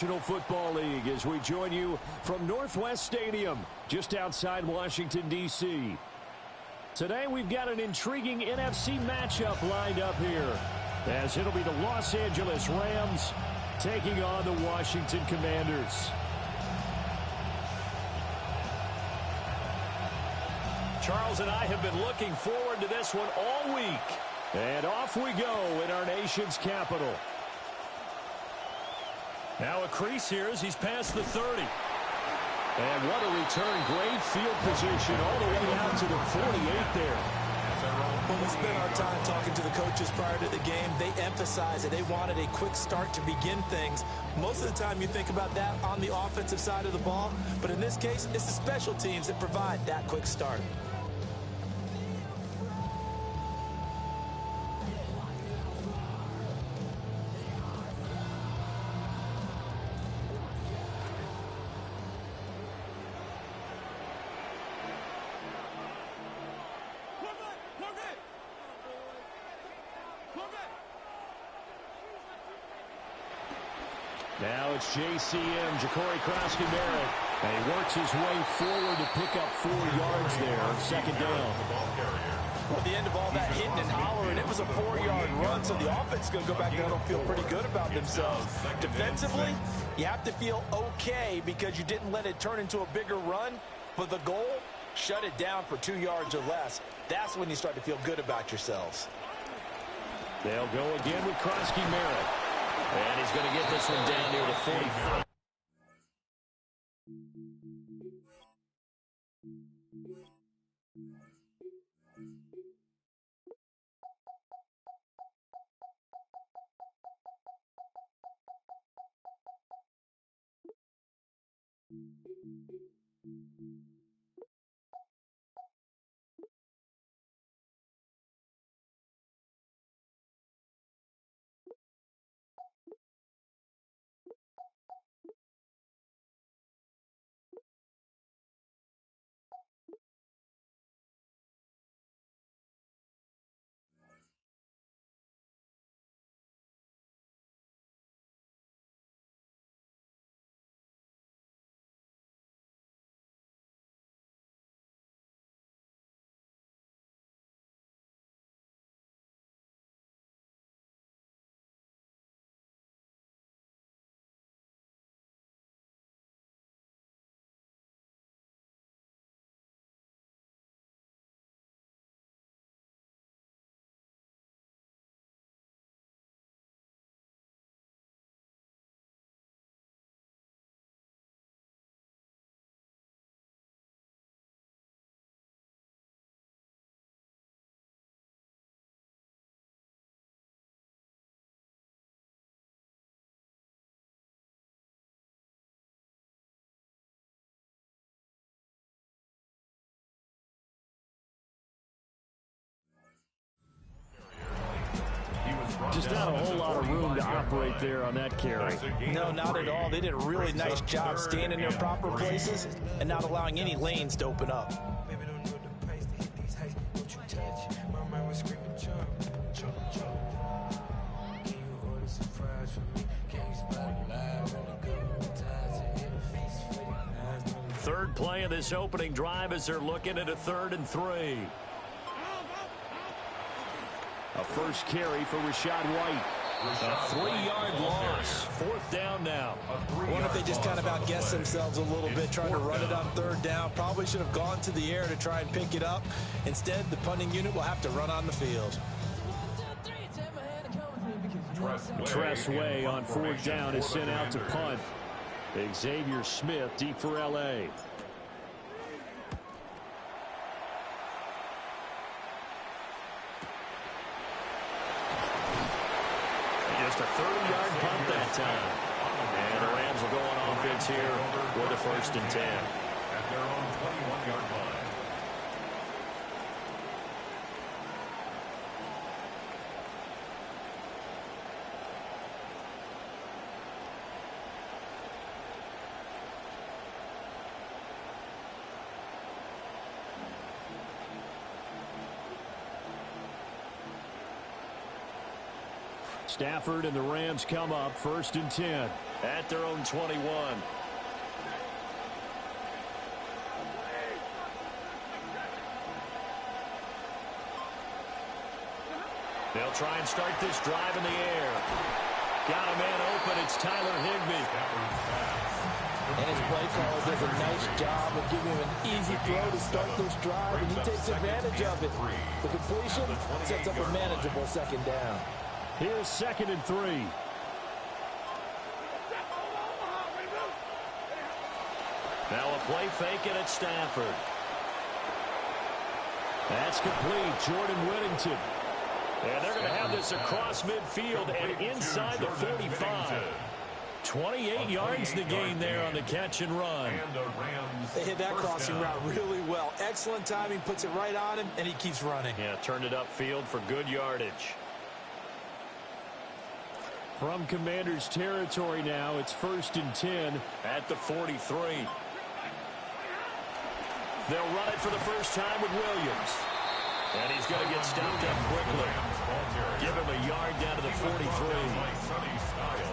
National Football League as we join you from Northwest Stadium, just outside Washington, D.C. Today we've got an intriguing NFC matchup lined up here, as it'll be the Los Angeles Rams taking on the Washington Commanders. Charles and I have been looking forward to this one all week. And off we go in our nation's capital. Now a crease here as he's past the 30. And what a return. Great field position all the way out to the 48 there. Well, we spent our time talking to the coaches prior to the game. They emphasized that they wanted a quick start to begin things. Most of the time you think about that on the offensive side of the ball. But in this case, it's the special teams that provide that quick start. Now it's JCM, Ja'Cory Krosky-Barrett, and he works his way forward to pick up 4 yards there on second down. Well, at the end of all that hitting and hollering, it was a 4-yard run, so the offense is going to go back down and feel pretty good about themselves. Defensively, you have to feel okay because you didn't let it turn into a bigger run, but the goal, shut it down for 2 yards or less. That's when you start to feel good about yourselves. They'll go again with Krosky-Barrett. And he's going to get this one down near the 45. Just not a whole lot of room to operate there on that carry. No, not at all. They did a really nice job staying in their proper places and not allowing any lanes to open up. Third play of this opening drive as they're looking at a 3rd and 3. A first carry for Rachaad White. A 3-yard loss. 4th down now. I wonder if they just kind of outguessed themselves a little bit trying to run it on 3rd down. Probably should have gone to the air to try and pick it up. Instead, the punting unit will have to run on the field. Tressway on 4th down is sent out to punt. Xavier Smith deep for L.A. Just a 30-yard punt that time. And the Rams will go on offense here with a 1st and 10. At their own 21-yard line. Stafford and the Rams come up 1st and 10 at their own 21. They'll try and start this drive in the air. Got a man open. It's Tyler Higbee. And his play caller does a nice job of giving him an easy throw to start this drive, and he takes advantage of it. The completion sets up a manageable 2nd down. Here's 2nd and 3. Now a play fake, and it's Stafford. That's complete. Jordan Whittington. And they're going to have this across midfield and inside the 45. 28 yards to gain there on the catch and run. They hit that crossing route really well. Excellent timing, puts it right on him, and he keeps running. Yeah, turned it upfield for good yardage. From Commanders territory now, it's 1st and 10 at the 43. They'll run it for the first time with Williams. And he's going to get stopped up quickly. Give him a yard down to the 43.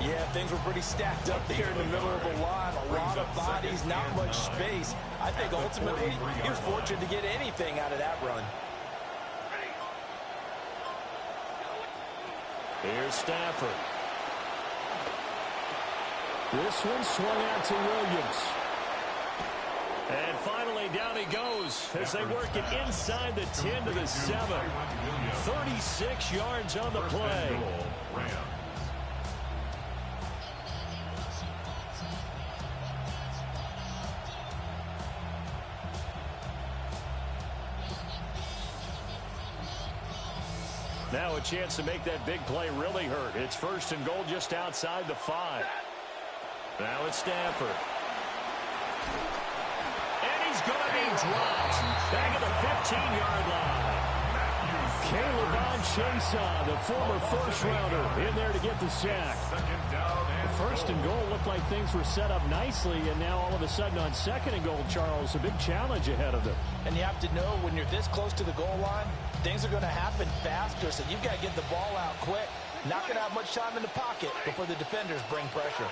Yeah, things were pretty stacked up there in the middle of the line. A lot of bodies, not much space. I think ultimately he was fortunate to get anything out of that run. Here's Stafford. This one swung out to Williams. And finally, down he goes as they work it inside the 10 to the 7. 36 yards on the play. Now a chance to make that big play really hurt. It's 1st and goal just outside the 5. Now it's Stafford. Going to be dropped back at the 15-yard line. Caleb Chason, the former first-rounder, in there to get the sack. The 1st and goal looked like things were set up nicely, and now all of a sudden on 2nd and goal, Charles, a big challenge ahead of them. And you have to know when you're this close to the goal line, things are going to happen faster, so you've got to get the ball out quick. Not going to have much time in the pocket before the defenders bring pressure.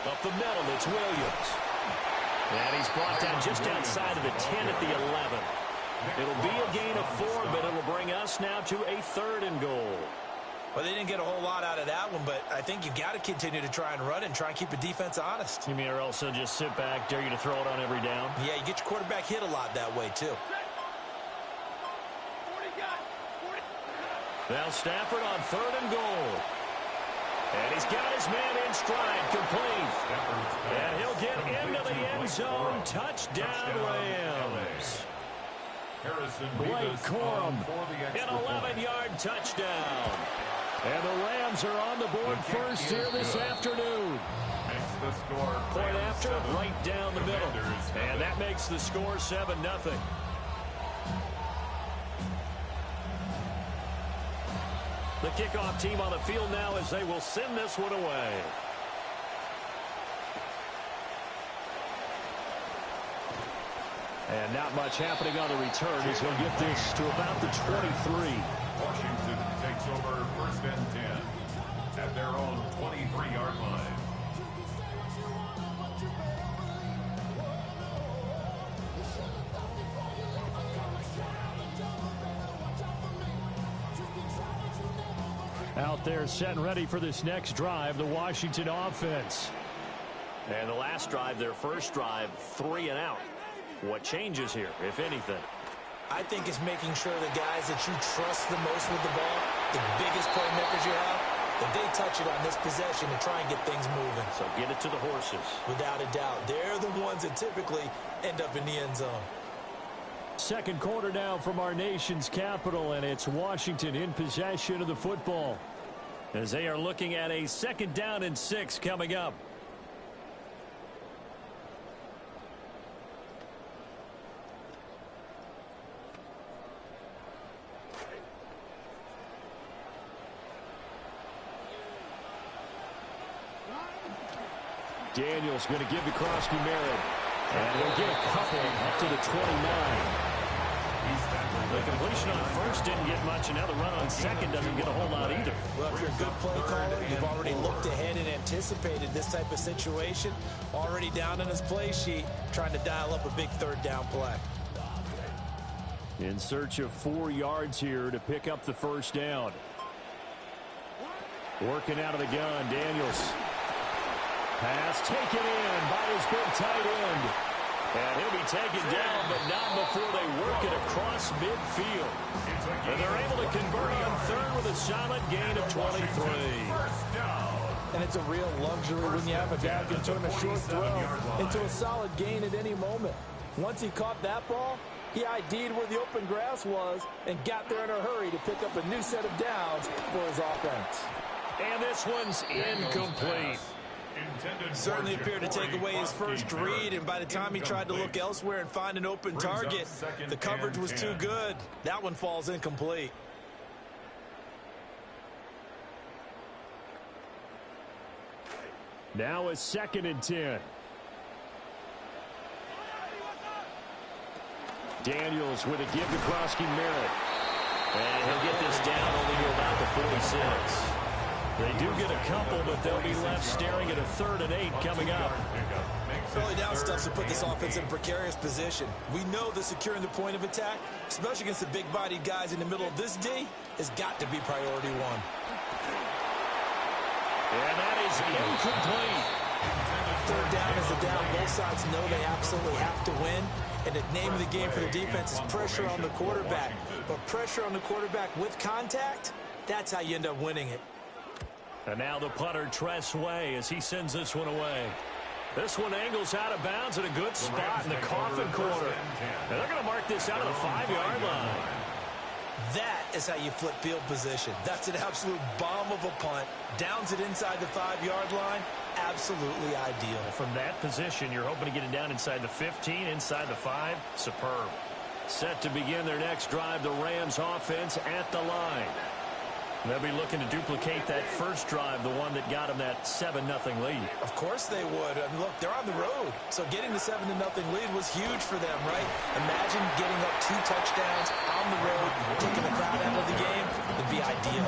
Up the middle, it's Williams. And he's brought down just outside of the 10 at the 11. It'll be a gain of 4, but it'll bring us now to a 3rd and goal. Well, they didn't get a whole lot out of that one, but I think you've got to continue to try and run and try and keep the defense honest. You mean or else they'll just sit back, dare you to throw it on every down? Yeah, you get your quarterback hit a lot that way, too. Now Stafford on 3rd and goal. And he's got his man in stride, complete. And he'll get into the end zone. Touchdown, Rams. Blake Corum, an 11-yard touchdown. And the Rams are on the board first here this afternoon. Point after, right down the middle. And that makes the score 7-0. The kickoff team on the field now as they will send this one away. And not much happening on the return as he'll get this to about the 23. Washington takes over 1st and 10 at their own 23-yard line. Out there set and ready for this next drive, the Washington offense. And the last drive, their first drive, 3 and out. What changes here, if anything? I think it's making sure the guys that you trust the most with the ball, the biggest playmakers you have, that they touch it on this possession to try and get things moving. So get it to the horses. Without a doubt. They're the ones that typically end up in the end zone. Second quarter now from our nation's capital, and it's Washington in possession of the football as they are looking at a 2nd down and 6 coming up. Daniels going to give the cross to Merritt. And he'll get a couple up to the 29. The completion on first didn't get much, and now the run on second doesn't get a whole lot either. Well, if you're a good play caller, you've already looked ahead and anticipated this type of situation. Already down in his play sheet, trying to dial up a big third down play. In search of 4 yards here to pick up the first down. Working out of the gun, Daniels. Pass taken in by his big tight end. And he'll be taken down, but not before they work it across midfield. And they're able to convert on third with a solid gain of 23. And it's a real luxury when you have a guy who can turn a short throw into a solid gain at any moment. Once he caught that ball, he ID'd where the open grass was and got there in a hurry to pick up a new set of downs for his offense. And this one's incomplete. Certainly appeared to take away his first read, and by the time he tried to look elsewhere and find an open target, the coverage was too good. That one falls incomplete. Now a 2nd and 10. Daniels with a give to Krosky Merritt. And he'll get this down only to about the 46. They do get a couple, but they'll be left staring at a 3rd and 8 coming up. Early down stuff to put this offense in a precarious position. We know that securing the point of attack, especially against the big-bodied guys in the middle of this D, has got to be priority one. And that is incomplete. 3rd down is the down. Both sides know they absolutely have to win. And the name of the game for the defense is pressure on the quarterback. But pressure on the quarterback with contact, that's how you end up winning it. And now the punter, Tress Way, as he sends this one away. This one angles out of bounds at a good spot in the coffin corner. And they're going to mark this out of the 5-yard line. That is how you flip field position. That's an absolute bomb of a punt. Downs it inside the 5-yard line. Absolutely ideal. From that position, you're hoping to get it down inside the 15, inside the 5. Superb. Set to begin their next drive, the Rams offense at the line. They'll be looking to duplicate that first drive, the one that got them that 7-0 lead. Of course they would. I mean, look, they're on the road. So getting the 7-0 lead was huge for them, right? Imagine getting up 2 touchdowns on the road, taking the crowd out of the game. It'd be ideal.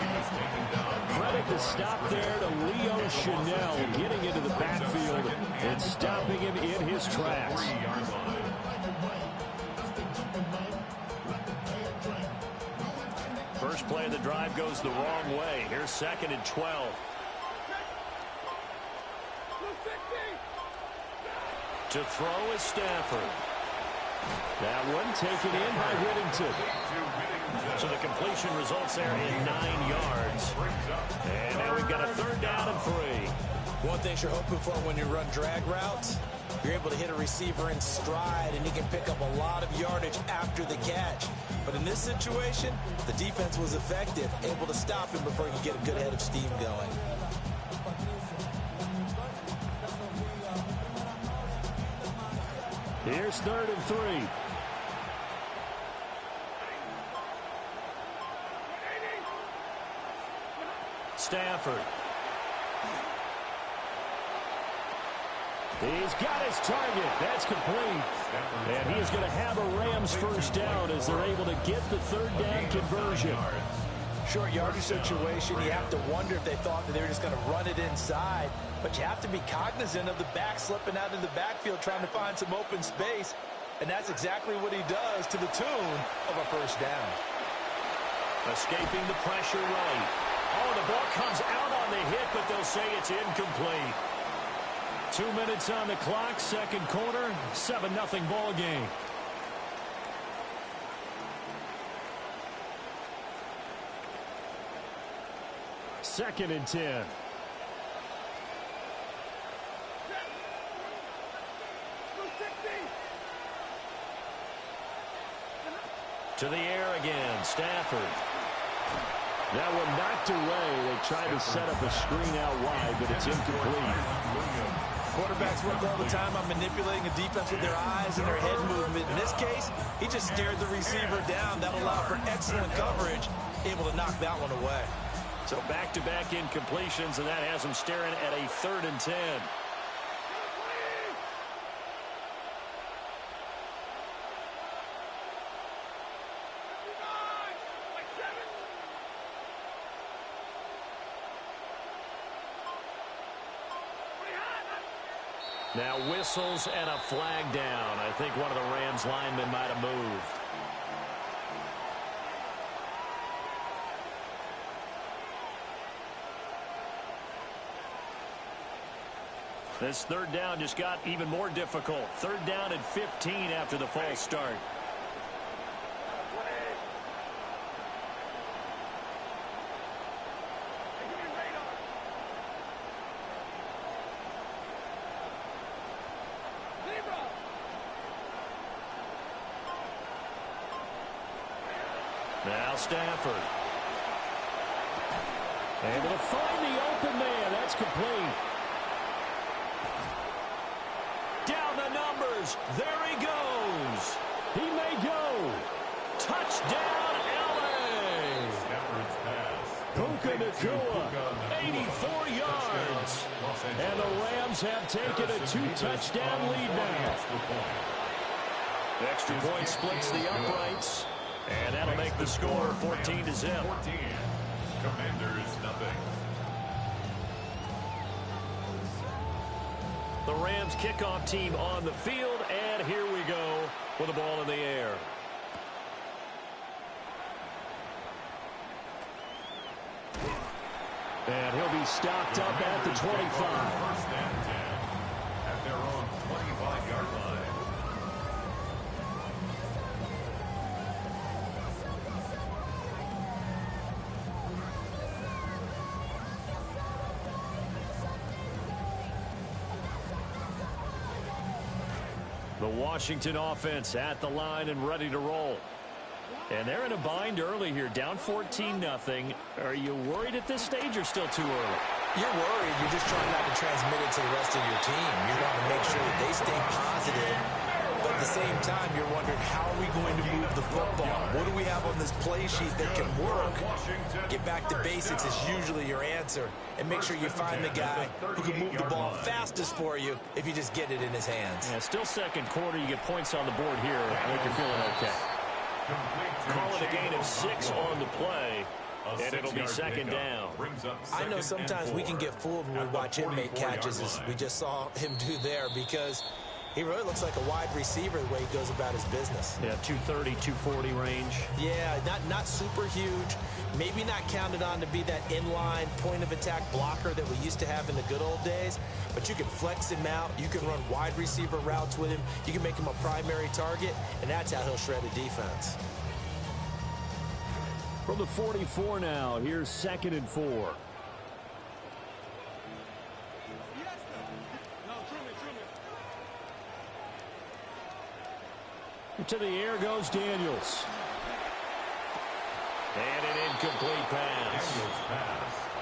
Credit the stop there to Leo Chanel, getting into the backfield and stopping him in his tracks. First play of the drive goes the wrong way. Here's 2nd and 12. To throw is Stafford. That one taken in by Whittington. So the completion results there in 9 yards. And now we've got a 3rd down and 3. One thing you're hoping for when you run drag routes, you're able to hit a receiver in stride, and you can pick up a lot of yardage after the catch. But in this situation, the defense was effective, able to stop him before he could get a good head of steam going. Here's 3rd and 3. Stafford. He's got his target. That's complete. And he is going to have a Rams first down as they're able to get the 3rd down conversion. Short yardage situation, you have to wonder if they thought that they were just going to run it inside. But you have to be cognizant of the back slipping out of the backfield trying to find some open space. And that's exactly what he does to the tune of a first down. Escaping the pressure right. Oh, the ball comes out on the hit, but they'll say it's incomplete. 2 minutes on the clock, 2nd quarter, 7-0 ball game. Second and 10. To the air again, Stafford. That one knocked away. They tried to set up a screen out wide, but it's incomplete. Quarterbacks work all the time on manipulating a defense with their eyes and their head movement. In this case, he just stared the receiver down. That allowed for excellent coverage, able to knock that one away. So back-to-back incompletions, and that has him staring at a 3rd and 10. Now whistles and a flag down. I think one of the Rams linemen might have moved. This third down just got even more difficult. Third down and 15 after the false start. Now Stafford. Able to find the open man. That's complete. Down the numbers. There he goes. He may go. Touchdown, LA. Puka Nacua, 84 yards. And the Rams have taken a 2-touchdown lead now. The extra point splits the uprights. And that'll make the score 14-0. 14. Commanders, nothing. The Rams kickoff team on the field, and here we go with the ball in the air. And he'll be stopped up at the 25. First and 10 at their own 25-yard line. The Washington offense at the line and ready to roll. And they're in a bind early here, down 14-0. Are you worried at this stage or still too early? You're worried. You're just trying not to transmit it to the rest of your team. You want to make sure that they stay positive. But at the same time, you're wondering, how are we going to move the football? What do we have on this play sheet that can work? Get back to basics is usually your answer. And make sure you find the guy who can move the ball fastest for you if you just get it in his hands. Yeah, still second quarter. You get points on the board here. I think you're feeling okay. Call it a gain of 6 on the play. And it'll be second down. I know sometimes we can get fooled when we watch him make catches, as we just saw him do there, because he really looks like a wide receiver the way he goes about his business. Yeah, 230, 240 range. Yeah, not super huge. Maybe not counted on to be that inline point-of-attack blocker that we used to have in the good old days. But you can flex him out. You can run wide receiver routes with him. You can make him a primary target, and that's how he'll shred a defense. From the 44 now, here's 2nd and 4. To the air goes Daniels. And an incomplete pass.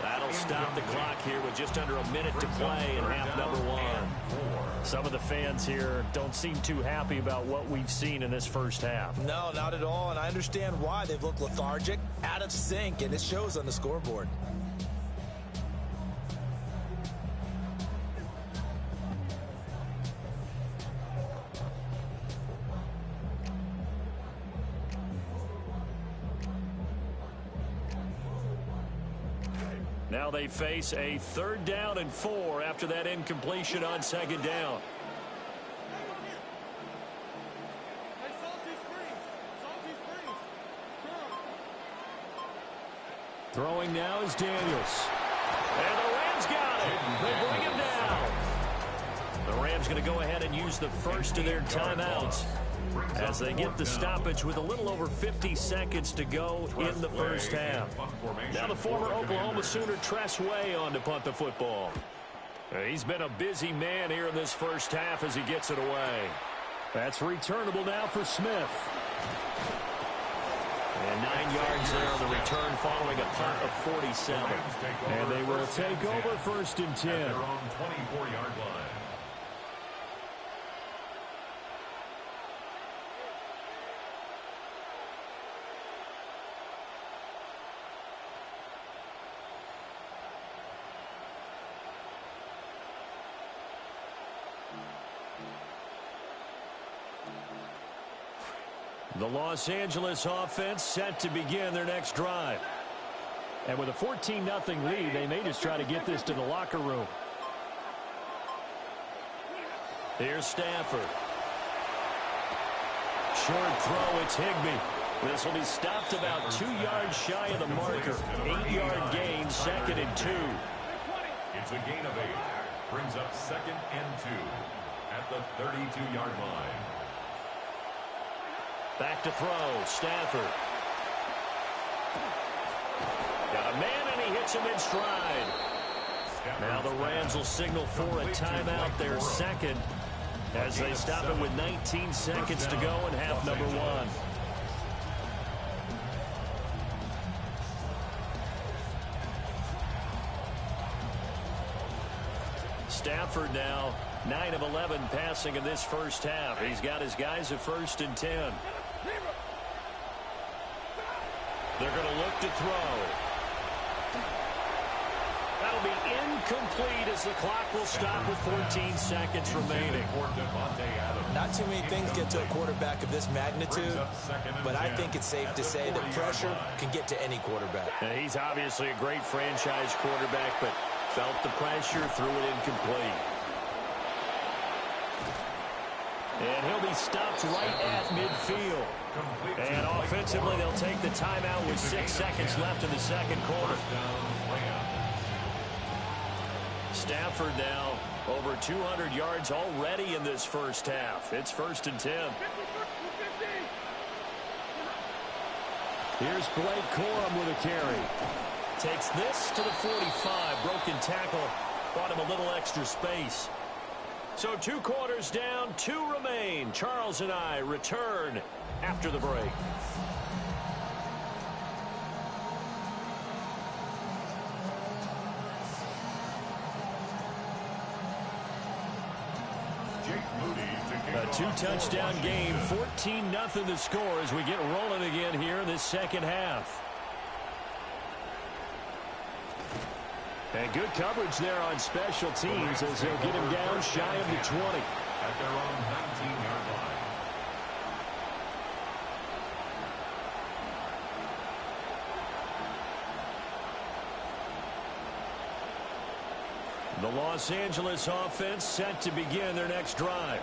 That'll stop the clock here with just under a minute to play in half number 1. Some of the fans here don't seem too happy about what we've seen in this first half. No, not at all, and I understand why. They've looked lethargic, out of sync, and it shows on the scoreboard. Now they face a 3rd down and 4 after that incompletion on 2nd down. Throwing now is Daniels. And the Rams got it. They bring him down. The Rams going to go ahead and use the first of their timeouts as they get the stoppage with a little over 50 seconds to go in the first half. Now the former Oklahoma Sooner Tress Way on to punt the football. He's been a busy man here in this first half as he gets it away. That's returnable now for Smith. And 9 yards there on the return following a punt of 47. And they will take over 1st and 10. Their own 24-yard line. The Los Angeles offense set to begin their next drive. And with a 14-0 lead, they may just try to get this to the locker room. Here's Stafford. Short throw, it's Higbee. This will be stopped about 2 yards shy of the marker. 8-yard gain, 2nd and 2. It's a gain of 8. Brings up 2nd and 2 at the 32-yard line. Back to throw, Stafford. Got a man, and he hits him in stride. Now the Rams will signal for a timeout, their second, as they stop it with 19 seconds to go in half number 1. Stafford now 9 of 11 passing in this first half. He's got his guys at 1st and 10. They're going to look to throw. That'll be incomplete as the clock will stop with 14 seconds remaining. Not too many things get to a quarterback of this magnitude, but I think it's safe to say that pressure can get to any quarterback. Now, he's obviously a great franchise quarterback, but felt the pressure, threw it incomplete. And he'll be stopped right at midfield. And offensively, they'll take the timeout with 6 seconds left in the second quarter. Stafford now over 200 yards already in this first half. It's 1st and 10. Here's Blake Corum with a carry. Takes this to the 45. Broken tackle. Bought him a little extra space. So 2 quarters down, 2 remain. Charles and I return after the break. A 2-touchdown game, 14-0 the score as we get rolling again here in this second half. And good coverage there on special teams as they'll get him down shy of the 20. At their own 19-yard line. The Los Angeles offense set to begin their next drive.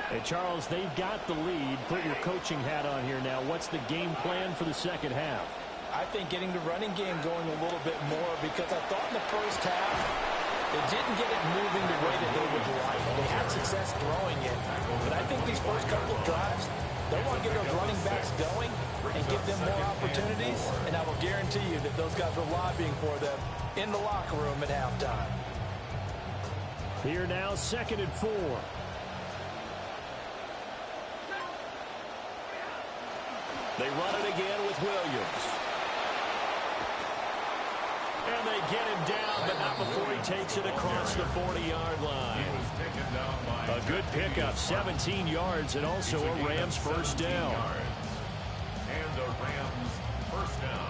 Hey, Charles, they've got the lead. Put your coaching hat on here now. What's the game plan for the second half? I think getting the running game going a little bit more, because I thought in the first half they didn't get it moving the way that they would like. They had success throwing it, but I think these first couple of drives, they want to get those running backs going and give them more opportunities, and I will guarantee you that those guys were lobbying for them in the locker room at halftime. Here now, 2nd and 4. They run it again with Williams. And they get him down, but not before he takes it across the 40-yard line. A good pickup, 17 yards, and also a Rams first down. And a Rams first down.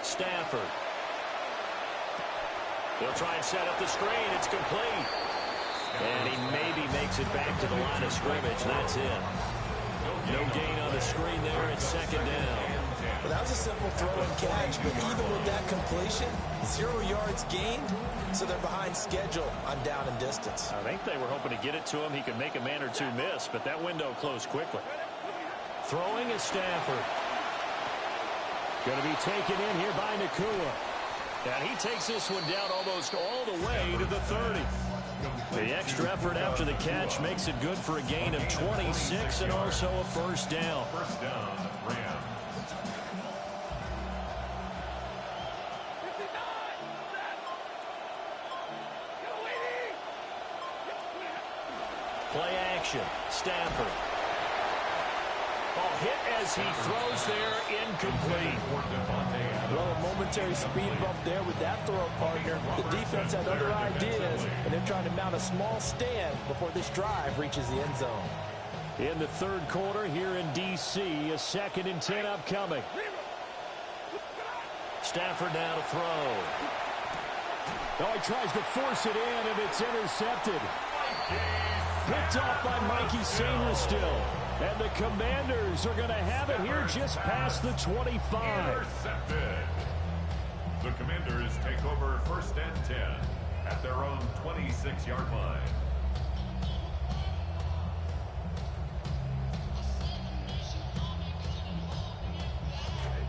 Stafford. They'll try and set up the screen. It's complete. And he maybe makes it back to the line of scrimmage. That's it. No gain on the screen there. It's 2nd down. Well, that was a simple throw and catch, but even with that completion, 0 yards gained, so they're behind schedule on down and distance. I think they were hoping to get it to him. He could make a man or 2 miss, but that window closed quickly. Throwing is Stafford. Going to be taken in here by Nakua. And he takes this one down almost all the way to the 30. The extra effort after the catch makes it good for a gain of 26 and also a first down. First down, Rams. Play action. Stafford. Oh, hit as he throws there, incomplete. Well, a momentary speed bump there with that throw, partner. The defense had other ideas, and they're trying to mount a small stand before this drive reaches the end zone. In the third quarter here in D.C., a 2nd and 10 upcoming. Stafford now to throw. Oh, he tries to force it in, and it's intercepted. Picked off by Mikey Sainristil. And the Commanders are going to have it here just past the 25. Intercepted. The Commanders take over 1st and 10 at their own 26-yard line.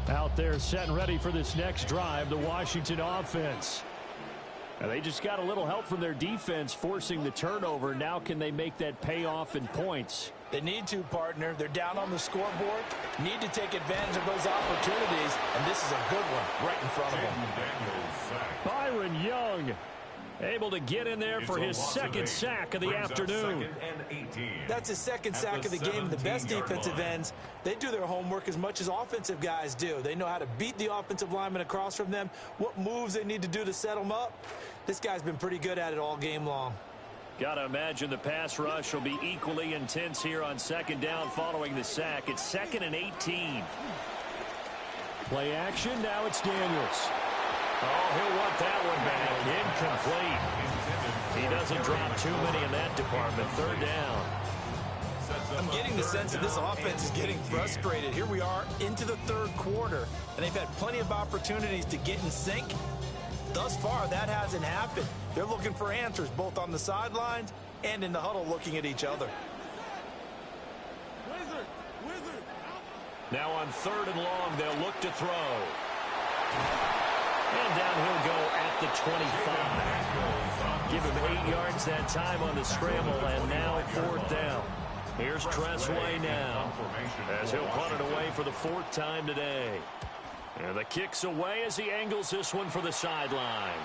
Out there set and ready for this next drive, the Washington offense. And they just got a little help from their defense forcing the turnover. Now can they make that pay off in points? They need to, partner. They're down on the scoreboard. Need to take advantage of those opportunities, and this is a good one right in front of them. Byron Young able to get in there for his 2nd sack of the afternoon. That's his 2nd sack of the game. The best defensive ends, they do their homework as much as offensive guys do. They know how to beat the offensive lineman across from them, what moves they need to do to set them up. This guy's been pretty good at it all game long. Got to imagine the pass rush will be equally intense here on 2nd down following the sack. It's 2nd and 18. Play action. Now it's Daniels. Oh, he'll want that one back. Incomplete. He doesn't drop too many in that department. 3rd down. I'm getting the sense that this offense is getting frustrated. Here we are into the 3rd quarter, and they've had plenty of opportunities to get in sync. Thus far, that hasn't happened. They're looking for answers both on the sidelines and in the huddle looking at each other. Now on 3rd and long, they'll look to throw. And down he'll go at the 25. Give him 8 yards that time on the scramble, and now 4th down. Here's Tressway now, as he'll punt it away for the 4th time today. And the kick's away as he angles this one for the sideline.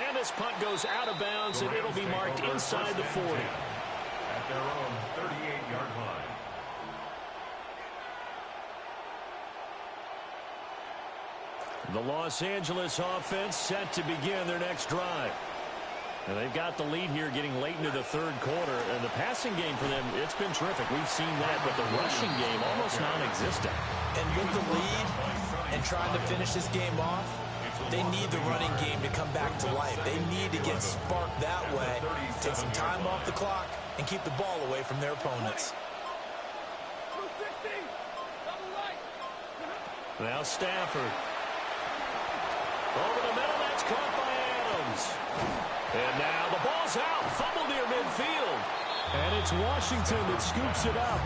And this punt goes out of bounds, and it'll be marked inside the 40. At their own 38-yard line. The Los Angeles offense set to begin their next drive. And they've got the lead here getting late into the 3rd quarter. And the passing game for them, it's been terrific. We've seen that, but the rushing game almost non-existent. And with the lead and trying to finish this game off, they need the running game to come back to life. They need to get sparked that way, take some time off the clock, and keep the ball away from their opponents. Now Stafford. Over the middle, that's caught by Adams. And now the ball's out, fumbled near midfield. And it's Washington that scoops it up.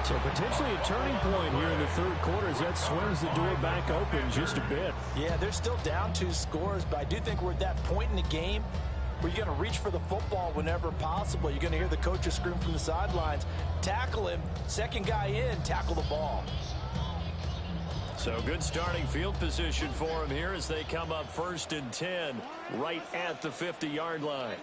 So potentially a turning point here in the 3rd quarter as that swings the door back open just a bit. Yeah, they're still down 2 scores, but I do think we're at that point in the game where you're going to reach for the football whenever possible. You're going to hear the coaches scream from the sidelines. Tackle him, 2nd guy in, tackle the ball. So good starting field position for him here as they come up 1st and 10 right at the 50-yard line.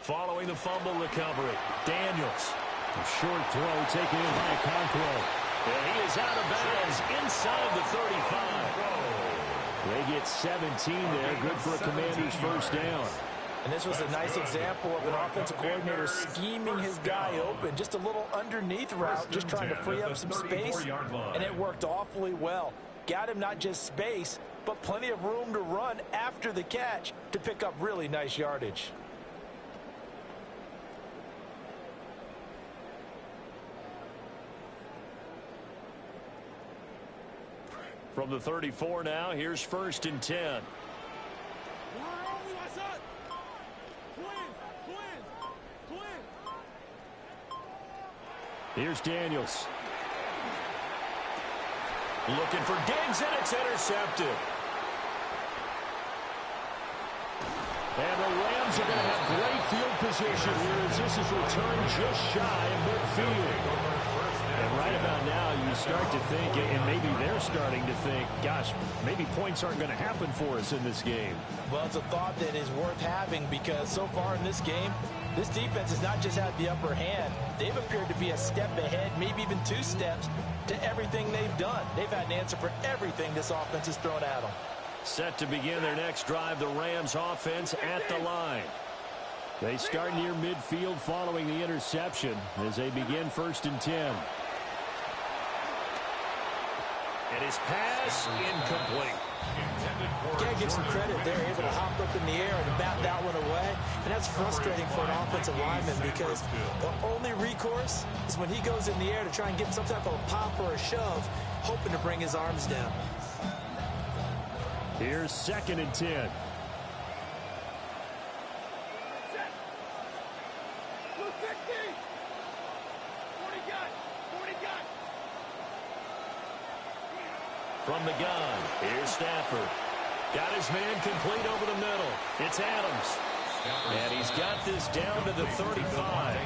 Following the fumble recovery, Daniels. A short throw taken in by Conquo. And he is out of bounds inside the 35. They get 17 there. Good for a Commander's 1st down. And this was a nice example of an offensive coordinator scheming his guy open. Just a little underneath route, just trying to free up some space. And it worked awfully well. Got him not just space, but plenty of room to run after the catch to pick up really nice yardage. From the 34 now, here's 1st and 10. Here's Daniels. Looking for Diggs, and it's intercepted. And the Rams are going to have great field position here as this is returned just shy of midfield. And right about now, you start to think, and maybe they're starting to think, gosh, maybe points aren't going to happen for us in this game. Well, it's a thought that is worth having because so far in this game, This defense has not just had the upper hand. They've appeared to be a step ahead, maybe even 2 steps, to everything they've done. They've had an answer for everything this offense has thrown at them. Set to begin their next drive, the Rams offense at the line. They start near midfield following the interception as they begin 1st and 10. And his pass incomplete. You gotta give some credit. They're able to hop up in the air and bat that one away. And that's frustrating for an offensive lineman because the only recourse is when he goes in the air to try and get some type of a pop or a shove, hoping to bring his arms down. Here's 2nd and 10. From the gun, here's Stafford. Got his man complete over the middle. It's Adams. And he's got this down to the 35.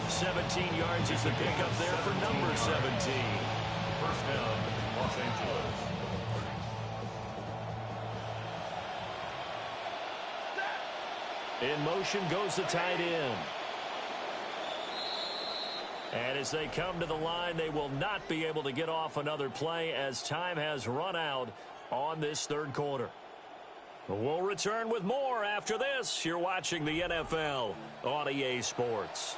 17 yards is the pickup there for number 17. First down, Los Angeles. In motion goes the tight end. And as they come to the line, they will not be able to get off another play as time has run out on this 3rd quarter. We'll return with more after this. You're watching the NFL on EA Sports.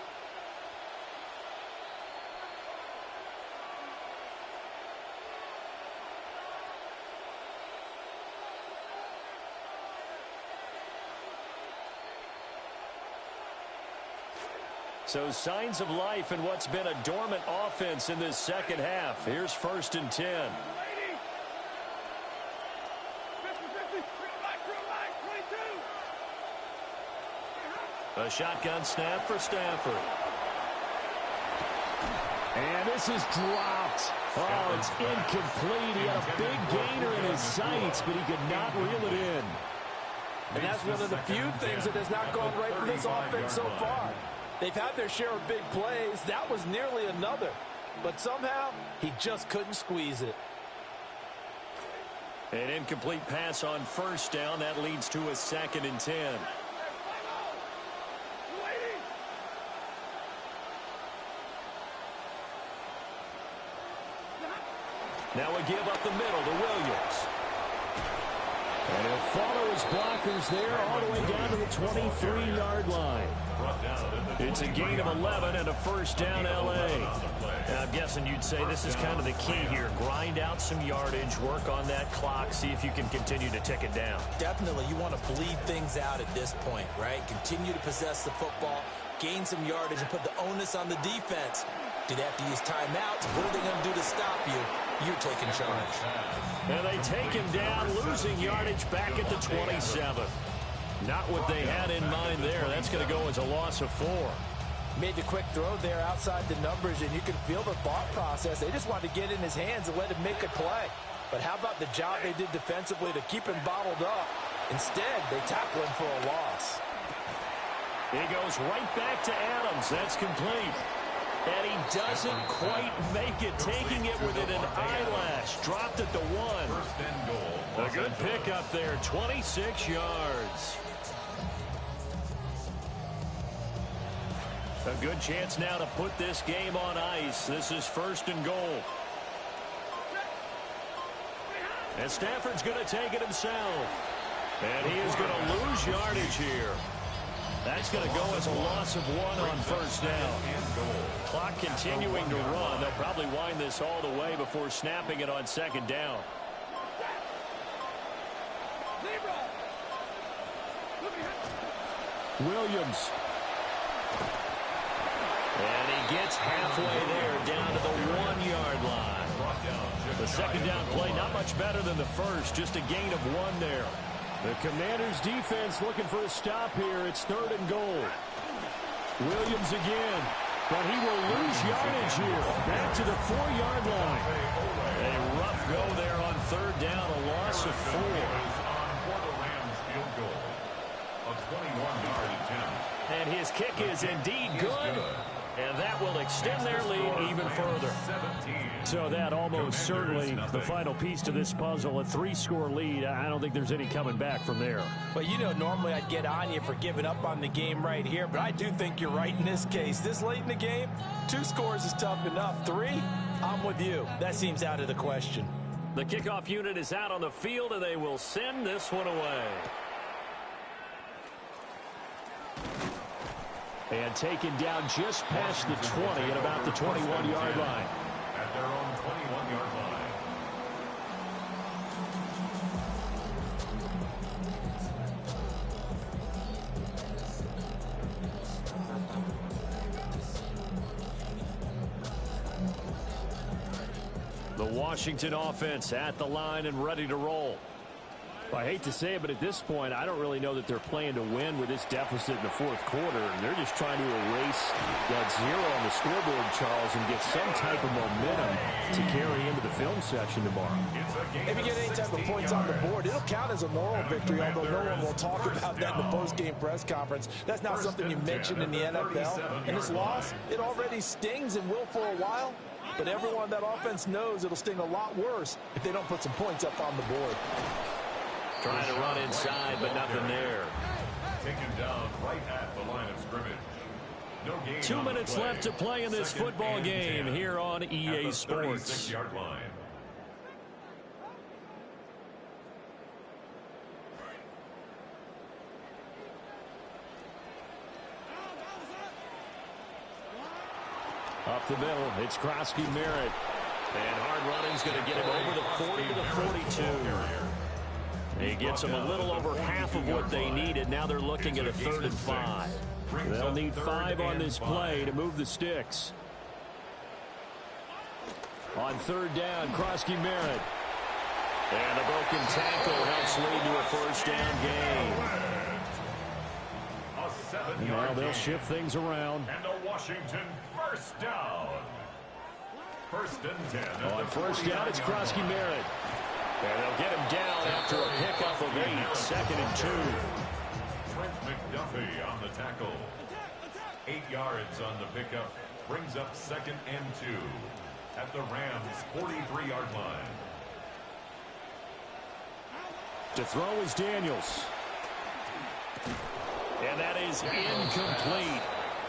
So signs of life in what's been a dormant offense in this 2nd half. Here's 1st and 10. A shotgun snap for Stafford. And this is dropped. Oh, it's incomplete. He had a big gainer in his sights, but he could not reel it in. And that's one of the few things that has not gone right for this offense so far. They've had their share of big plays. That was nearly another. But somehow, he just couldn't squeeze it. An incomplete pass on 1st down. That leads to a 2nd and 10. Now we give up the middle to Williams. And he'll follow his blockers there all the way down to the 23-yard line. It's a gain of 11 and a 1st down L.A. Now, I'm guessing you'd say this is kind of the key here. Grind out some yardage, work on that clock, see if you can continue to tick it down. Definitely, you want to bleed things out at this point, right? Continue to possess the football, gain some yardage, and put the onus on the defense. Do they have to use timeouts? What are they going to do to stop you? You're taking charge. And they take him down, losing yardage back at the 27. Not what they had in mind there. That's going to go as a loss of 4. Made the quick throw there outside the numbers, and you can feel the thought process. They just wanted to get in his hands and let him make a play. But how about the job they did defensively to keep him bottled up? Instead, they tackle him for a loss. He goes right back to Adams. That's complete. And he doesn't quite make it, taking it within an eyelash. Dropped at the 1. First and goal. A good pickup there, 26 yards. A good chance now to put this game on ice. This is 1st and goal. And Stafford's going to take it himself. And he is going to lose yardage here. That's going to go as a loss of 1 on 1st down. Clock continuing to run. They'll probably wind this all the way before snapping it on 2nd down. Williams. And he gets halfway there, down to the 1-yard line. The 2nd down play, not much better than the first, just a gain of 1 there. The Commanders' defense looking for a stop here. It's 3rd and goal. Williams again, but he will lose yardage here. Back to the 4-yard line. A rough go there on 3rd down, a loss of 4. For the Rams field goal, a 21-yard attempt. And his kick is indeed good. And that will extend their lead even further. So that almost certainly the final piece to this puzzle, a 3-score lead. I don't think there's any coming back from there. But you know, normally I'd get on you for giving up on the game right here, but I do think you're right in this case. This late in the game, 2 scores is tough enough. 3, I'm with you. That seems out of the question. The kickoff unit is out on the field, and they will send this one away. And taken down just past the 20 at about the 21-yard line. At their own 21-yard line. The Washington offense at the line and ready to roll. I hate to say it, but at this point, I don't really know that they're playing to win with this deficit in the fourth quarter. And they're just trying to erase that 0 on the scoreboard, Charles, and get some type of momentum to carry into the film section tomorrow. If you get any type of points on the board, it'll count as a moral victory, although no one will talk about that in the post-game press conference. That's not something you mentioned in the NFL. And this loss, it already stings and will for a while. But everyone on that offense knows it'll sting a lot worse if they don't put some points up on the board. Trying to run inside, but nothing there. Taken down right at the line of scrimmage. No gain 2 minutes left to play in this football game here on EA Sports. 36-yard line. Up the middle, it's Krosky Merritt. And hard running's going to get him over the 40 to the 42. He gets them a little over half of what they needed. Now they're looking at a 3rd and 5. They'll need 5 on this play to move the sticks. On 3rd down, Krosky Merritt. And a broken tackle helps lead to a 1st down gain. Now they'll shift things around. And a Washington 1st down. 1st and 10. On 1st down, it's Krosky Merritt. And they'll get him down after a pickup of 8, 2nd and 2. Trent McDuffie on the tackle. 8 yards on the pickup. Brings up 2nd and 2 at the Rams' 43-yard line. To throw is Daniels. And that is incomplete.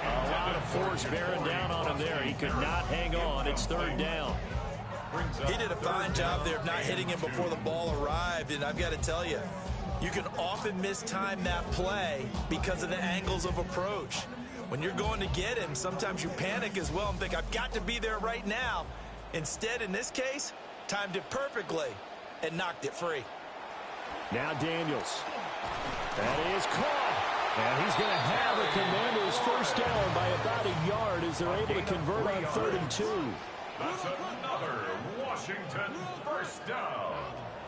A lot of force bearing down on him there. He could not hang on. It's 3rd down. He did a fine job there of not hitting him before the ball arrived, and I've got to tell you, you can often mistime that play because of the angles of approach. When you're going to get him, sometimes you panic as well and think, I've got to be there right now. Instead, in this case, timed it perfectly and knocked it free. Now Daniels. That is caught. And he's going to have a Commanders 1st down by about a yard as they're able to convert on 3rd and 2. That's another Washington 1st down.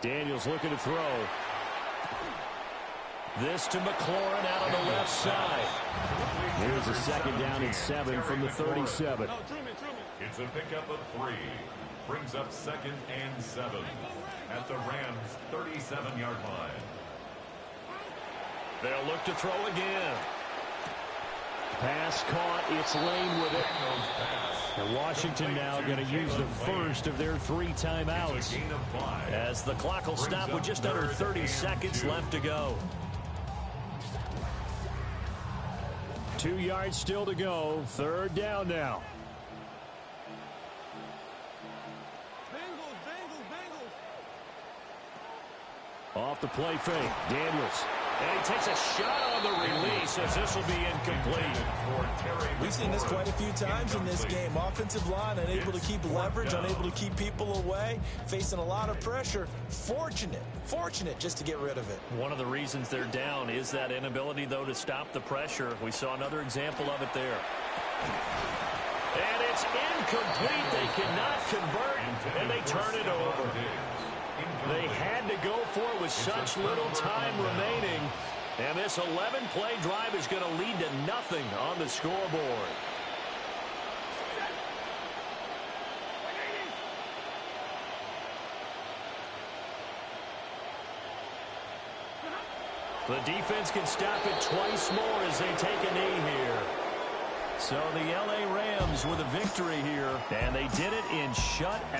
Daniels looking to throw. This to McLaurin out on the left side. Here's a 2nd down and 7 from the 37. It's a pickup of 3. Brings up 2nd and 7 at the Rams' 37-yard line. They'll look to throw again. Pass caught. It's Lane with it. And Washington now going to use the first of their 3 timeouts as the clock will stop with just under 30 seconds left to go. 2 yards still to go. 3rd down now. Off the play fake. Daniels. And he takes a shot on the release as this will be incomplete. We've seen this quite a few times in this game. Offensive line unable to keep leverage, unable to keep people away, facing a lot of pressure. Fortunate just to get rid of it. One of the reasons they're down is that inability, though, to stop the pressure. We saw another example of it there. And it's incomplete. They cannot convert, and they turn it over. They had to go for it with such little time remaining. And this 11-play drive is going to lead to nothing on the scoreboard. The defense can stop it twice more as they take a knee here. So the L.A. Rams with a victory here, and they did it in shutout.